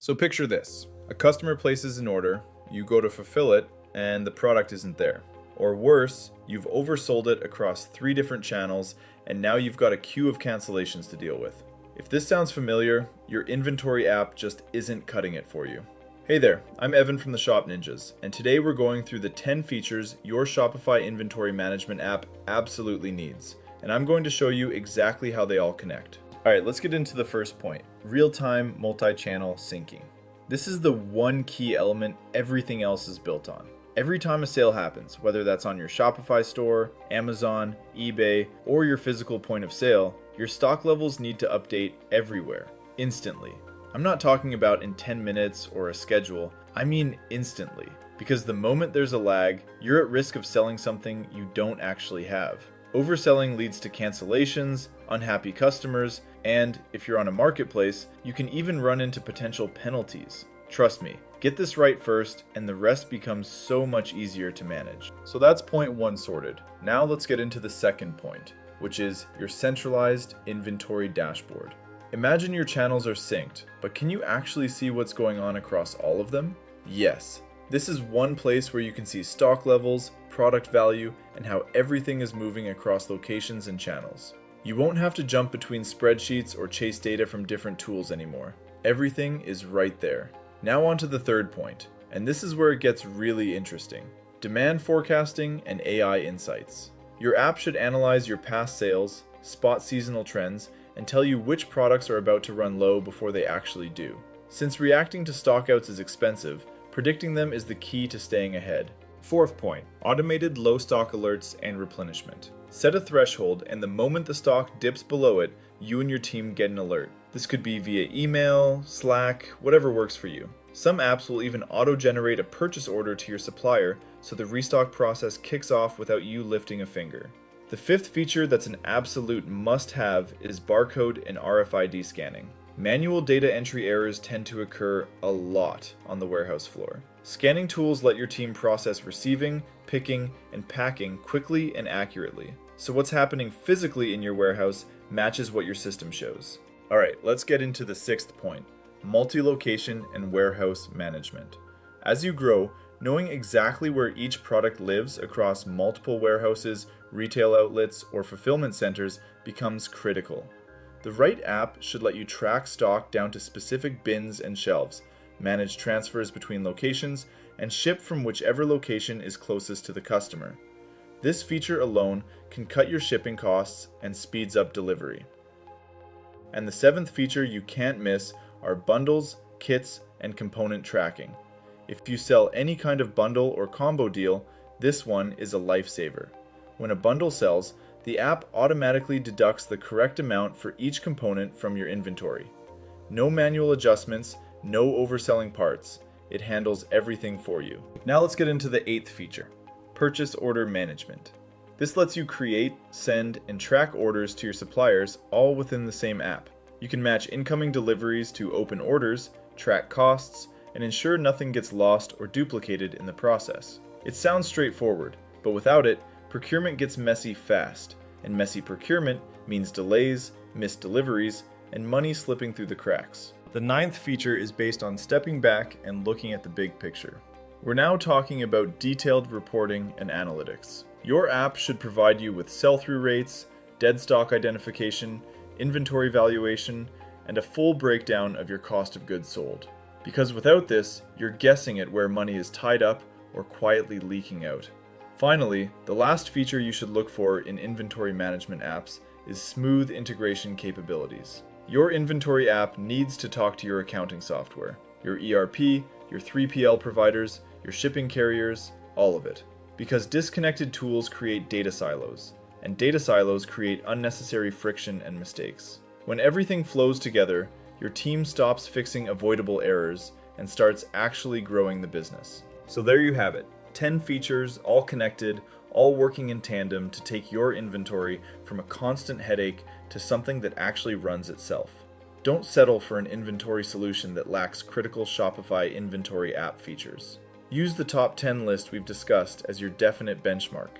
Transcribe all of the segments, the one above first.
So picture this. A customer places an order, you go to fulfill it, and the product isn't there. Or worse, you've oversold it across 3 different channels, and now you've got a queue of cancellations to deal with. If this sounds familiar, your inventory app just isn't cutting it for you. Hey there, I'm Evan from the Shop Ninjas, and today we're going through the 10 features your Shopify inventory management app absolutely needs. And I'm going to show you exactly how they all connect. Alright, let's get into the first point. Real-time multi-channel syncing. This is the one key element everything else is built on. Every time a sale happens, whether that's on your Shopify store, Amazon, eBay, or your physical point of sale, your stock levels need to update everywhere, instantly. I'm not talking about in 10 minutes or a schedule, I mean instantly. Because the moment there's a lag, you're at risk of selling something you don't actually have. Overselling leads to cancellations, unhappy customers, and if you're on a marketplace, you can even run into potential penalties. Trust me, get this right first, and the rest becomes so much easier to manage. So that's point 1 sorted. Now let's get into the second point, which is your centralized inventory dashboard. Imagine your channels are synced, but can you actually see what's going on across all of them? Yes. This is one place where you can see stock levels, product value, and how everything is moving across locations and channels. You won't have to jump between spreadsheets or chase data from different tools anymore. Everything is right there. Now on to the third point, and this is where it gets really interesting. Demand forecasting and AI insights. Your app should analyze your past sales, spot seasonal trends, and tell you which products are about to run low before they actually do. Since reacting to stockouts is expensive, predicting them is the key to staying ahead. Fourth point, automated low stock alerts and replenishment. Set a threshold, and the moment the stock dips below it, you and your team get an alert. This could be via email, Slack, whatever works for you. Some apps will even auto-generate a purchase order to your supplier, so the restock process kicks off without you lifting a finger. The fifth feature that's an absolute must-have is barcode and RFID scanning. Manual data entry errors tend to occur a lot on the warehouse floor. Scanning tools let your team process receiving, picking, and packing quickly and accurately. So what's happening physically in your warehouse matches what your system shows. Alright, let's get into the sixth point, multi-location and warehouse management. As you grow, knowing exactly where each product lives across multiple warehouses, retail outlets, or fulfillment centers becomes critical. The right app should let you track stock down to specific bins and shelves, manage transfers between locations, and ship from whichever location is closest to the customer. This feature alone can cut your shipping costs and speeds up delivery. And the seventh feature you can't miss are bundles, kits, and component tracking. If you sell any kind of bundle or combo deal, this one is a lifesaver. When a bundle sells, the app automatically deducts the correct amount for each component from your inventory. No manual adjustments, no overselling parts. It handles everything for you. Now let's get into the eighth feature, purchase order management. This lets you create, send, and track orders to your suppliers all within the same app. You can match incoming deliveries to open orders, track costs, and ensure nothing gets lost or duplicated in the process. It sounds straightforward, but without it, procurement gets messy fast, and messy procurement means delays, missed deliveries, and money slipping through the cracks. The ninth feature is based on stepping back and looking at the big picture. We're now talking about detailed reporting and analytics. Your app should provide you with sell-through rates, dead stock identification, inventory valuation, and a full breakdown of your cost of goods sold. Because without this, you're guessing at where money is tied up or quietly leaking out. Finally, the last feature you should look for in inventory management apps is smooth integration capabilities. Your inventory app needs to talk to your accounting software, your ERP, your 3PL providers, your shipping carriers, all of it. Because disconnected tools create data silos, and data silos create unnecessary friction and mistakes. When everything flows together, your team stops fixing avoidable errors and starts actually growing the business. So there you have it. 10 features, all connected, all working in tandem to take your inventory from a constant headache to something that actually runs itself. Don't settle for an inventory solution that lacks critical Shopify inventory app features. Use the top 10 list we've discussed as your definite benchmark.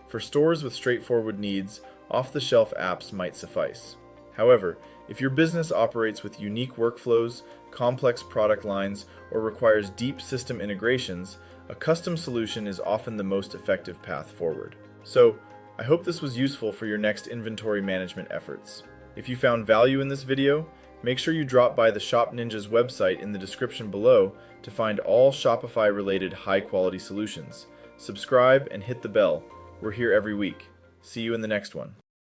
For stores with straightforward needs, off-the-shelf apps might suffice. However, if your business operates with unique workflows, complex product lines, or requires deep system integrations, a custom solution is often the most effective path forward. So, I hope this was useful for your next inventory management efforts. If you found value in this video, make sure you drop by the Shop Ninja's website in the description below to find all Shopify-related high-quality solutions. Subscribe and hit the bell. We're here every week. See you in the next one.